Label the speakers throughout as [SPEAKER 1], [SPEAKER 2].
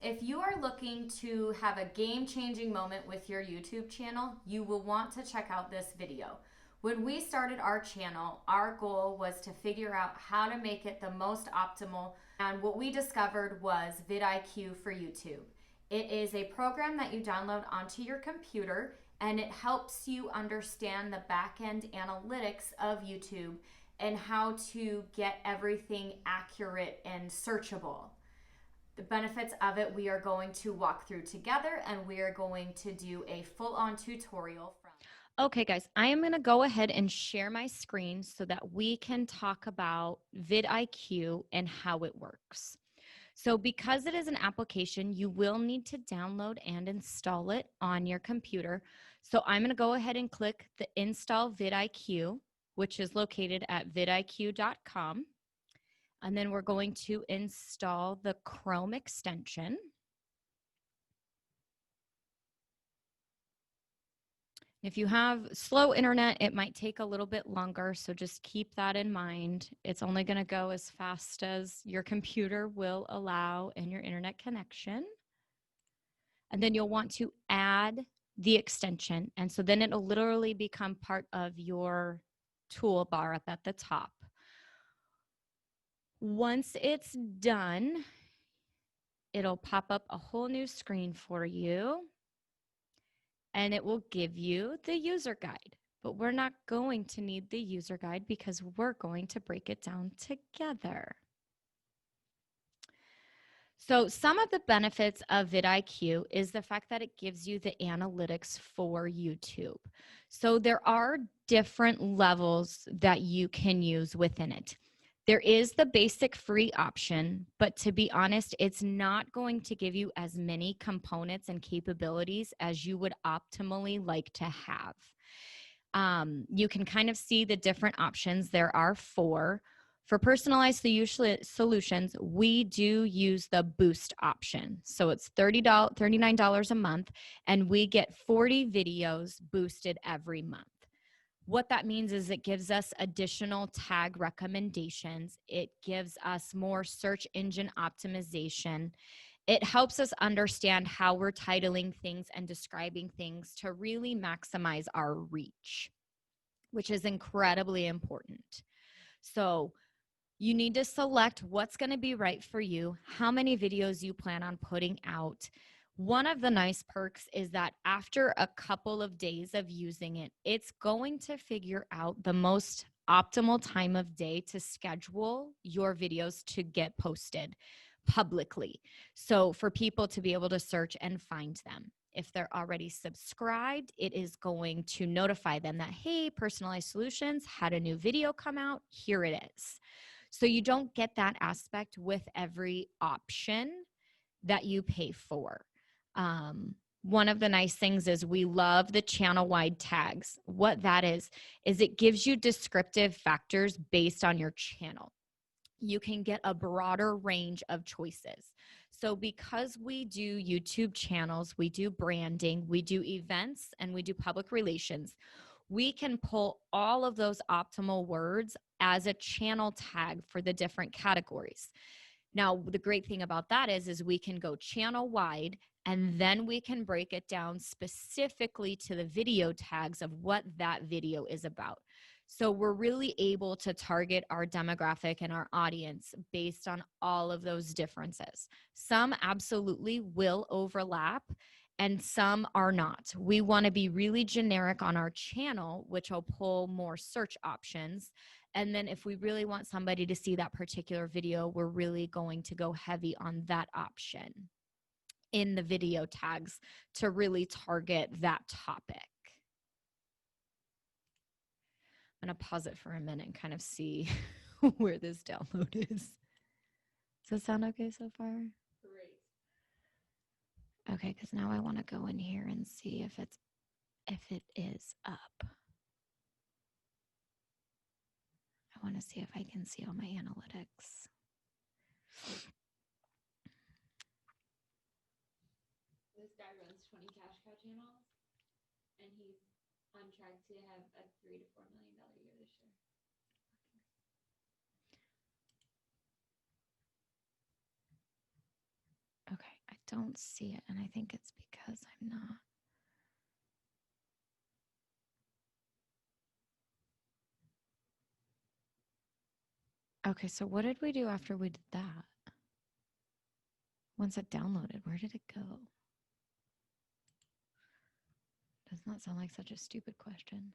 [SPEAKER 1] if you are looking to have a game-changing moment with your YouTube channel, you will want to check out this video. When we started our channel, our goal was to figure out how to make it the most optimal, and what we discovered was vidIQ for YouTube. It is a program that you download onto your computer, and it helps you understand the back-end analytics of YouTube and how to get everything accurate and searchable. The benefits of it we are going to walk through together, and we are going to do a full-on tutorial from. Okay, guys, I am going to go ahead and share my screen so that we can talk about vidIQ and how it works. So because it is an application, you will need to download and install it on your computer. So I'm going to go ahead and click the Install vidIQ, which is located at vidIQ.com. And then we're going to install the Chrome extension. If you have slow internet, it might take a little bit longer, so just keep that in mind. It's only going to go as fast as your computer will allow and your internet connection. And then you'll want to add the extension, and so then it'll literally become part of your toolbar up at the top. Once it's done, it'll pop up a whole new screen for you, and it will give you the user guide. But we're not going to need the user guide because we're going to break it down together. So some of the benefits of vidIQ is the fact that it gives you the analytics for YouTube. So there are different levels that you can use within it. There is the basic free option, but to be honest, it's not going to give you as many components and capabilities as you would optimally like to have. You can kind of see the different options. There are four. For personalized solutions, we do use the boost option. So it's $39 a month, and we get 40 videos boosted every month. What that means is it gives us additional tag recommendations. It gives us more search engine optimization. It helps us understand how we're titling things and describing things to really maximize our reach, which is incredibly important. So you need to select what's going to be right for you, how many videos you plan on putting out. One of the nice perks is that after a couple of days of using it, it's going to figure out the most optimal time of day to schedule your videos to get posted publicly. So for people to be able to search and find them. If they're already subscribed, it is going to notify them that, hey, Personalized Solutions had a new video come out. Here it is. So you don't get that aspect with every option that you pay for. One of the nice things is we love the channel-wide tags. What that is it gives you descriptive factors based on your channel. You can get a broader range of choices. So because we do YouTube channels, we do branding, we do events, and we do public relations, we can pull all of those optimal words as a channel tag for the different categories. Now, the great thing about that is we can go channel wide, and then we can break it down specifically to the video tags of what that video is about. So we're really able to target our demographic and our audience based on all of those differences. Some absolutely will overlap, and some are not. We want to be really generic on our channel, which will pull more search options. And then if we really want somebody to see that particular video, we're really going to go heavy on that option in the video tags to really target that topic. I'm going to pause it for a minute and kind of see where this download is. Does that sound okay so far?
[SPEAKER 2] Great.
[SPEAKER 1] Okay, because now I want to go in here and see if it is up. I want to see if I can see all my analytics.
[SPEAKER 2] This guy runs 20 cash cow channels, and he's on track to have a $3 to $4 million year this year.
[SPEAKER 1] Okay, I don't see it, and I think it's because I'm not. Okay, so what did we do after we did that? Once it downloaded, where did it go? Does not sound like such a stupid question.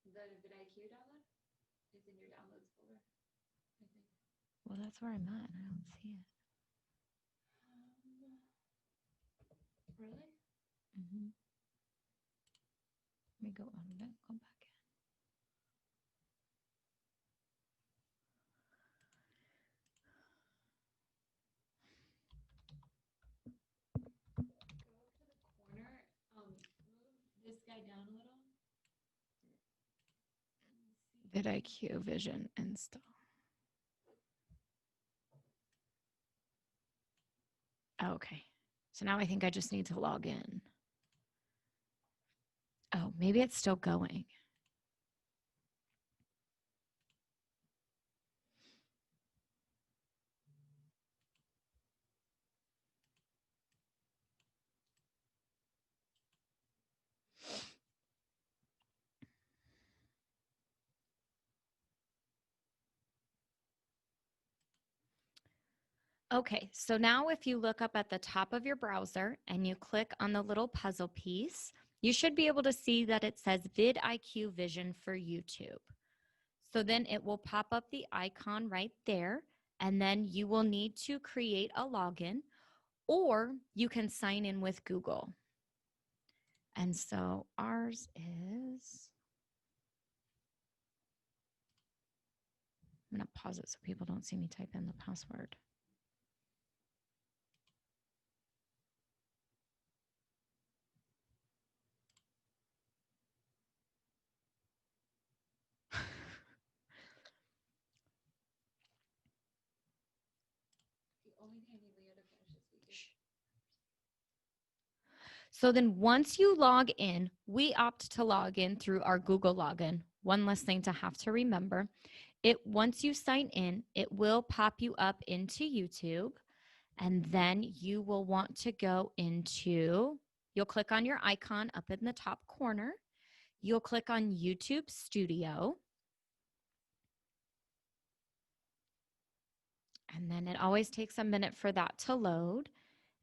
[SPEAKER 2] The vidIQ download is in your downloads folder, I think.
[SPEAKER 1] Well, that's where I'm at, and I don't see it.
[SPEAKER 2] Really?
[SPEAKER 1] Mm-hmm. Let me go out of it, go back in.
[SPEAKER 2] Go to the corner, move this guy down a little.
[SPEAKER 1] vidIQ Vision install. Okay, so now I think I just need to log in. Oh, maybe it's still going. Okay, so now if you look up at the top of your browser and you click on the little puzzle piece, you should be able to see that it says vidIQ Vision for YouTube. So then it will pop up the icon right there, and then you will need to create a login, or you can sign in with Google. And so ours is, I'm going to pause it so people don't see me type in the password.
[SPEAKER 2] The only thing I need Leah to finish this week is
[SPEAKER 1] So then once you log in, we opt to log in through our Google login. One less thing to have to remember. Once you sign in, it will pop you up into YouTube, and then you will want to go into, you'll click on your icon up in the top corner. You'll click on YouTube Studio. And then it always takes a minute for that to load.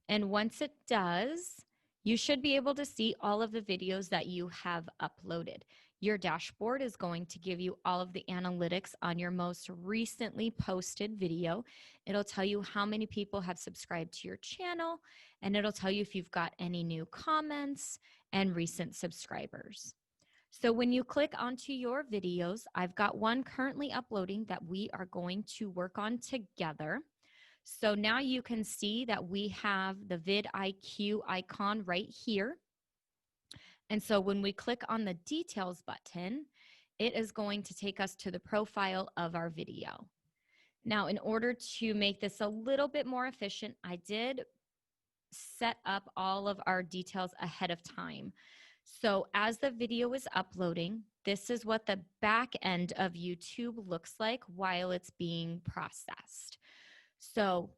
[SPEAKER 1] And once it does, you should be able to see all of the videos that you have uploaded. Your dashboard is going to give you all of the analytics on your most recently posted video. It'll tell you how many people have subscribed to your channel, and it'll tell you if you've got any new comments and recent subscribers. So when you click onto your videos, I've got one currently uploading that we are going to work on together. So now you can see that we have the vidIQ icon right here. And so when we click on the details button, it is going to take us to the profile of our video. Now, in order to make this a little bit more efficient, I did set up all of our details ahead of time. So as the video is uploading, this is what the back end of YouTube looks like while it's being processed. So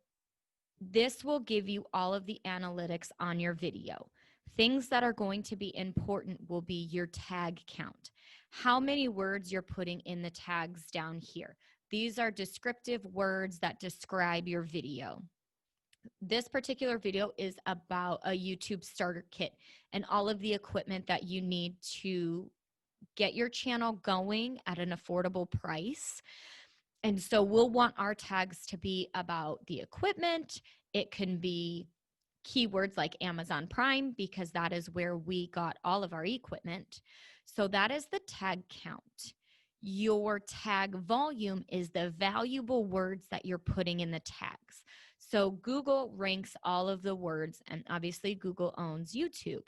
[SPEAKER 1] this will give you all of the analytics on your video. Things that are going to be important will be your tag count, how many words you're putting in the tags down here. These are descriptive words that describe your video. This particular video is about a YouTube starter kit and all of the equipment that you need to get your channel going at an affordable price. And so we'll want our tags to be about the equipment. It can be keywords like Amazon Prime, because that is where we got all of our equipment. So that is the tag count. Your tag volume is the valuable words that you're putting in the tags. So Google ranks all of the words, and obviously Google owns YouTube.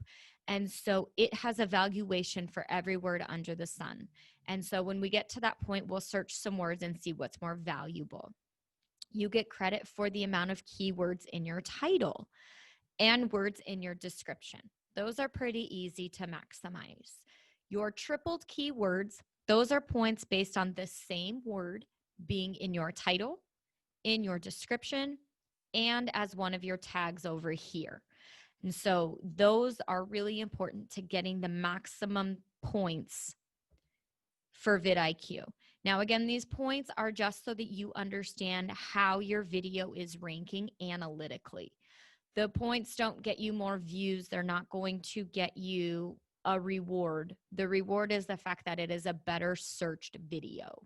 [SPEAKER 1] And so it has a valuation for every word under the sun. And so when we get to that point, we'll search some words and see what's more valuable. You get credit for the amount of keywords in your title and words in your description. Those are pretty easy to maximize. Your tripled keywords, those are points based on the same word being in your title in your description, and as one of your tags over here. And so those are really important to getting the maximum points for vidIQ. Now, again, these points are just so that you understand how your video is ranking analytically. The points don't get you more views. They're not going to get you a reward. The reward is the fact that it is a better searched video.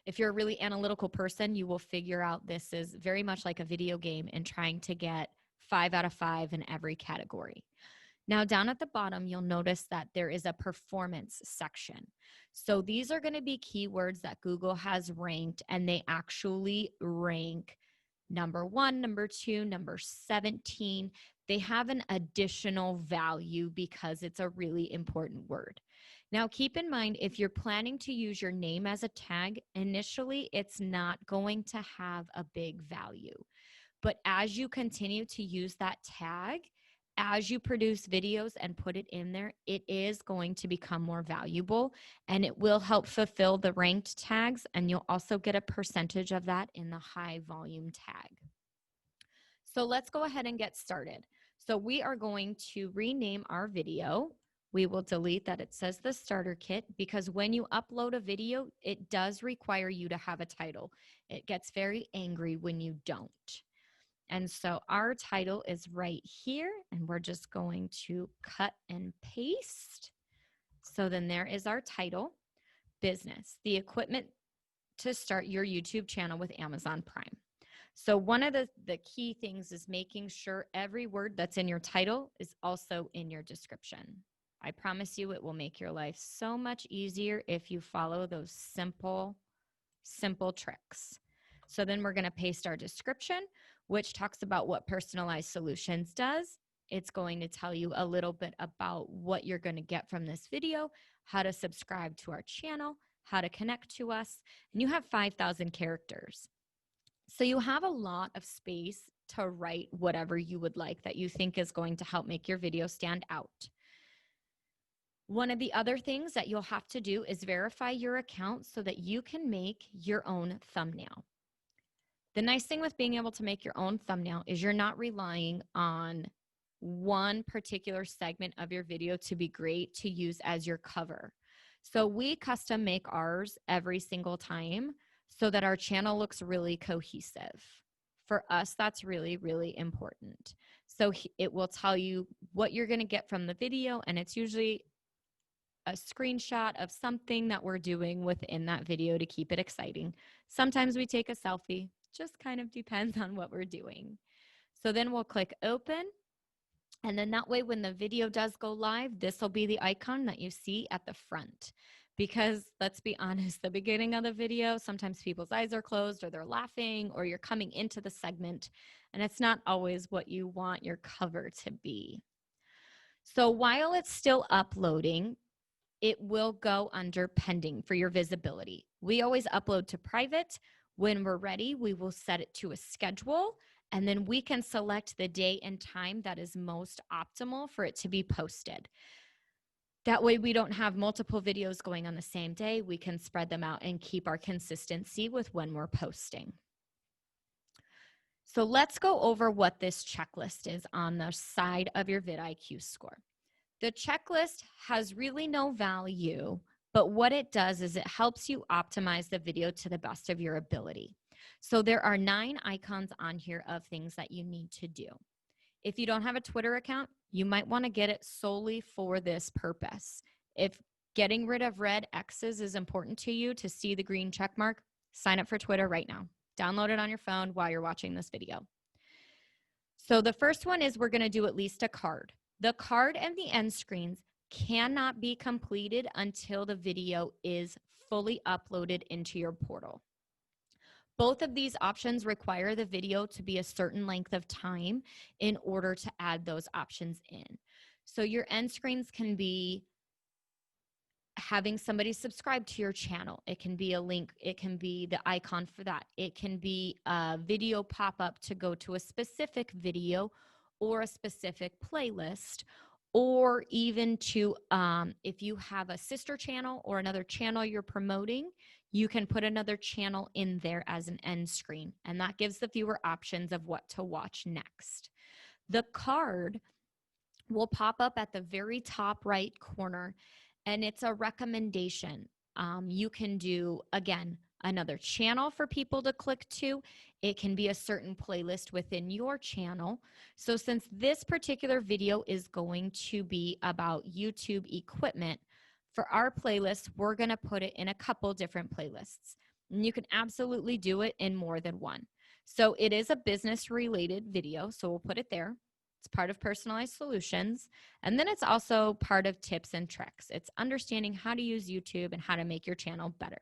[SPEAKER 1] If you're a really analytical person, you will figure out this is very much like a video game and trying to get 5 out of 5 in every category. Now, down at the bottom, you'll notice that there is a performance section. So these are going to be keywords that Google has ranked, and they actually rank number 1, number 2, number 17. They have an additional value because it's a really important word. Now, keep in mind, if you're planning to use your name as a tag, initially it's not going to have a big value. But as you continue to use that tag, as you produce videos and put it in there, it is going to become more valuable, and it will help fulfill the ranked tags, and you'll also get a percentage of that in the high volume tag. So let's go ahead and get started. So we are going to rename our video. We will delete that it says the starter kit, because when you upload a video, it does require you to have a title. It gets very angry when you don't. And so our title is right here, and we're just going to cut and paste. So then there is our title, business, the equipment to start your YouTube channel with Amazon Prime. So one of the key things is making sure every word that's in your title is also in your description. I promise you it will make your life so much easier if you follow those simple tricks. So then we're going to paste our description, which talks about what Personalized Solutions does. It's going to tell you a little bit about what you're going to get from this video, how to subscribe to our channel, how to connect to us, and you have 5,000 characters. So you have a lot of space to write whatever you would like that you think is going to help make your video stand out. One of the other things that you'll have to do is verify your account so that you can make your own thumbnail. The nice thing with being able to make your own thumbnail is you're not relying on one particular segment of your video to be great to use as your cover. So we custom make ours every single time so that our channel looks really cohesive. For us, that's really, really important. So it will tell you what you're going to get from the video, and it's usually a screenshot of something that we're doing within that video to keep it exciting. Sometimes we take a selfie, just kind of depends on what we're doing. So then we'll click open, and then that way when the video does go live, this will be the icon that you see at the front. Because let's be honest, the beginning of the video, sometimes people's eyes are closed or they're laughing or you're coming into the segment, and it's not always what you want your cover to be. So while it's still uploading, it will go under pending for your visibility. We always upload to private. When we're ready, we will set it to a schedule, and then we can select the day and time that is most optimal for it to be posted. That way we don't have multiple videos going on the same day. We can spread them out and keep our consistency with when we're posting. So let's go over what this checklist is on the side of your vidIQ score. The checklist has really no value, but what it does is it helps you optimize the video to the best of your ability. So there are 9 icons on here of things that you need to do. If you don't have a Twitter account, you might want to get it solely for this purpose. If getting rid of red X's is important to you to see the green check mark, sign up for Twitter right now. Download it on your phone while you're watching this video. So the first one is we're going to do at least a card. The card and the end screens cannot be completed until the video is fully uploaded into your portal. Both of these options require the video to be a certain length of time in order to add those options in. So your end screens can be having somebody subscribe to your channel. It can be a link. It can be the icon for that. It can be a video pop-up to go to a specific video or a specific playlist, or even to, if you have a sister channel or another channel you're promoting, you can put another channel in there as an end screen, and that gives the viewer options of what to watch next. The card will pop up at the very top right corner, and it's a recommendation. You can do, again, another channel for people to click to. It can be a certain playlist within your channel. So since this particular video is going to be about YouTube equipment, for our playlist, we're going to put it in a couple different playlists. And you can absolutely do it in more than one. So it is a business related video, so we'll put it there. It's part of personalized solutions. And then it's also part of tips and tricks. It's understanding how to use YouTube and how to make your channel better.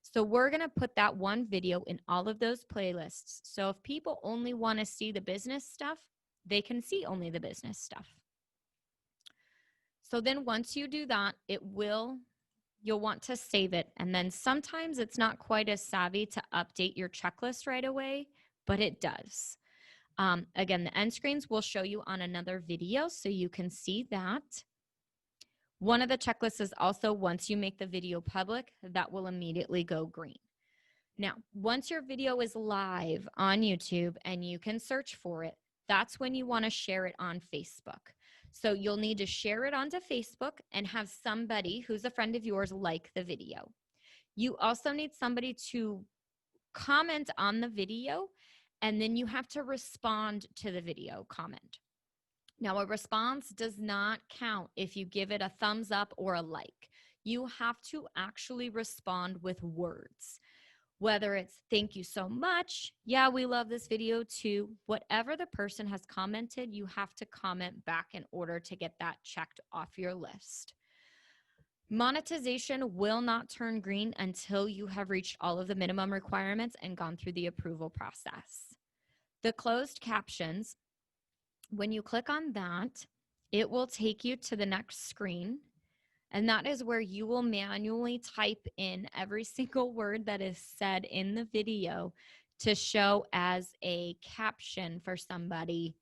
[SPEAKER 1] So we're going to put that one video in all of those playlists. So if people only want to see the business stuff, they can see only the business stuff. So then once you do that, you'll want to save it. And then sometimes it's not quite as savvy to update your checklist right away, but it does. Again, the end screens will show you on another video, so you can see that. One of the checklists is also once you make the video public, that will immediately go green. Now, once your video is live on YouTube and you can search for it, that's when you want to share it on Facebook. So you'll need to share it onto Facebook and have somebody who's a friend of yours like the video. You also need somebody to comment on the video, and then you have to respond to the video comment. Now, a response does not count if you give it a thumbs up or a like. You have to actually respond with words. Whether it's thank you so much, yeah, we love this video too, whatever the person has commented, you have to comment back in order to get that checked off your list. Monetization will not turn green until you have reached all of the minimum requirements and gone through the approval process. The closed captions, when you click on that, it will take you to the next screen, and that is where you will manually type in every single word that is said in the video to show as a caption for somebody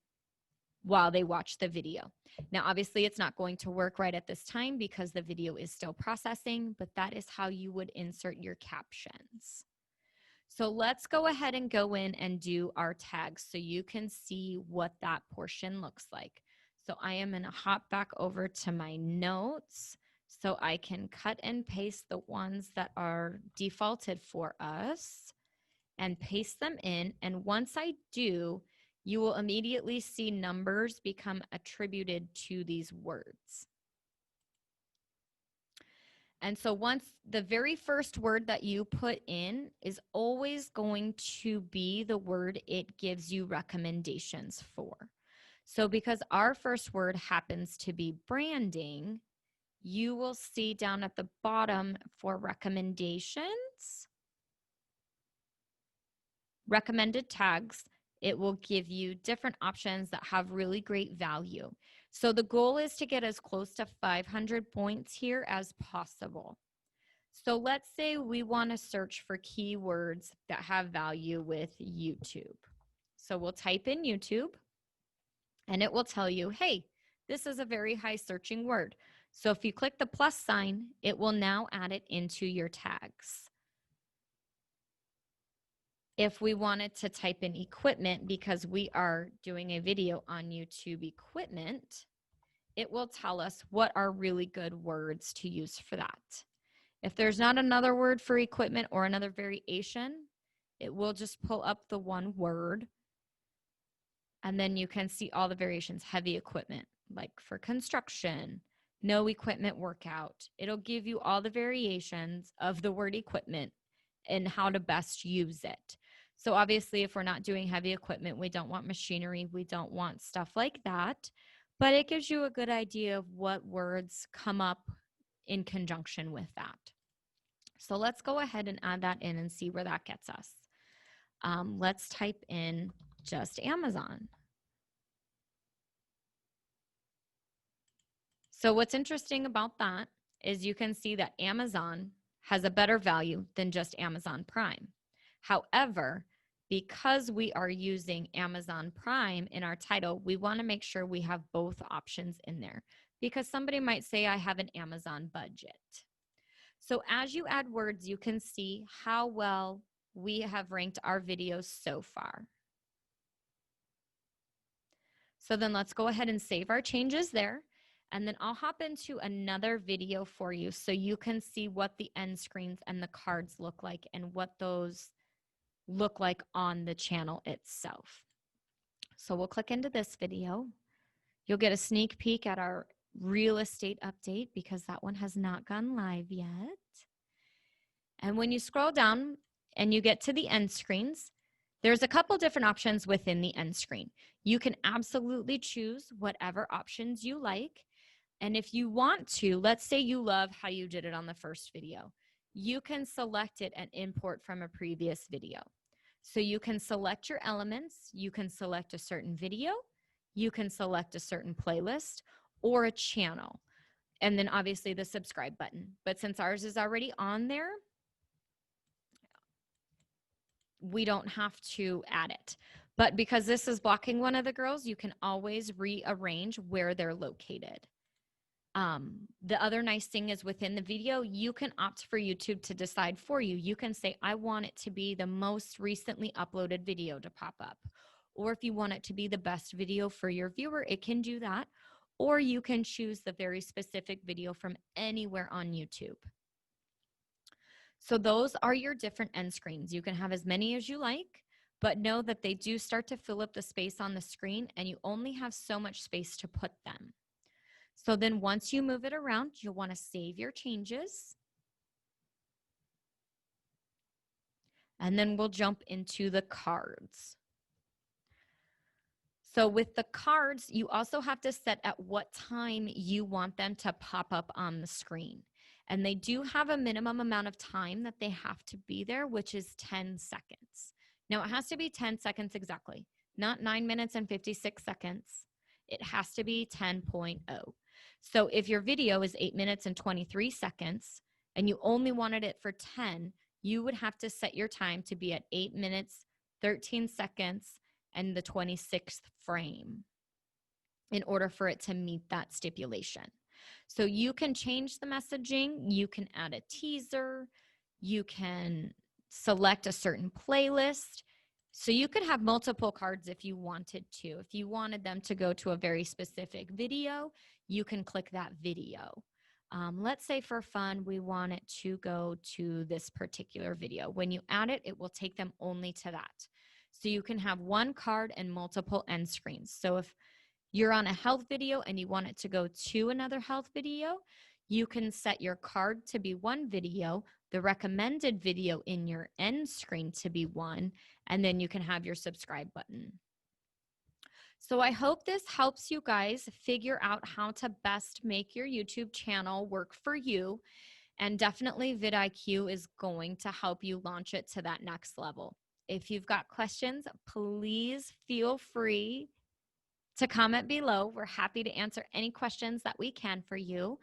[SPEAKER 1] while they watch the video. Now, obviously, it's not going to work right at this time because the video is still processing, but that is how you would insert your captions. So let's go ahead and go in and do our tags so you can see what that portion looks like. So I am going to hop back over to my notes so I can cut and paste the ones that are defaulted for us and paste them in. And once I do, you will immediately see numbers become attributed to these words. And so once the very first word that you put in is always going to be the word it gives you recommendations for. So because our first word happens to be branding, you will see down at the bottom for recommendations, recommended tags, it will give you different options that have really great value. So the goal is to get as close to 500 points here as possible. So let's say we want to search for keywords that have value with YouTube. So we'll type in YouTube and it will tell you, hey, this is a very high searching word. So if you click the plus sign, it will now add it into your tags. If we wanted to type in equipment, because we are doing a video on YouTube equipment, it will tell us what are really good words to use for that. If there's not another word for equipment or another variation, it will just pull up the one word. And then you can see all the variations, heavy equipment, like for construction, no equipment workout. It'll give you all the variations of the word equipment and how to best use it. So obviously, if we're not doing heavy equipment, we don't want machinery, we don't want stuff like that. But it gives you a good idea of what words come up in conjunction with that. So let's go ahead and add that in and see where that gets us. Let's type in just Amazon. So what's interesting about that is you can see that Amazon has a better value than just Amazon Prime. However, because we are using Amazon Prime in our title, we want to make sure we have both options in there because somebody might say, I have an Amazon budget. So as you add words, you can see how well we have ranked our videos so far. So then let's go ahead and save our changes there. And then I'll hop into another video for you so you can see what the end screens and the cards look like and what those look like on the channel itself. So we'll click into this video. You'll get a sneak peek at our real estate update because that one has not gone live yet. And when you scroll down and you get to the end screens, there's a couple different options within the end screen. You can absolutely choose whatever options you like. And if you want to, let's say you love how you did it on the first video, you can select it and import from a previous video. So you can select your elements, you can select a certain video, you can select a certain playlist or a channel, and then obviously the subscribe button. But since ours is already on there, we don't have to add it. But because this is blocking one of the girls, you can always rearrange where they're located. The other nice thing is within the video, you can opt for YouTube to decide for you. You can say, I want it to be the most recently uploaded video to pop up. Or if you want it to be the best video for your viewer, it can do that. Or you can choose the very specific video from anywhere on YouTube. So those are your different end screens. You can have as many as you like, but know that they do start to fill up the space on the screen and you only have so much space to put them. So then once you move it around, you'll want to save your changes. And then we'll jump into the cards. So with the cards, you also have to set at what time you want them to pop up on the screen. And they do have a minimum amount of time that they have to be there, which is 10 seconds. Now it has to be 10 seconds exactly, not 9 minutes and 56 seconds. It has to be 10.0. So if your video is 8 minutes and 23 seconds and you only wanted it for 10, you would have to set your time to be at 8 minutes, 13 seconds, and the 26th frame in order for it to meet that stipulation. So you can change the messaging, you can add a teaser, you can select a certain playlist. So you could have multiple cards if you wanted to. If you wanted them to go to a very specific video, you can click that video. Let's say for fun, we want it to go to this particular video. When you add it, it will take them only to that. So you can have one card and multiple end screens. So if you're on a health video and you want it to go to another health video, you can set your card to be one video, the recommended video in your end screen to be one, and then you can have your subscribe button. So I hope this helps you guys figure out how to best make your YouTube channel work for you. And definitely vidIQ is going to help you launch it to that next level. If you've got questions, please feel free to comment below. We're happy to answer any questions that we can for you.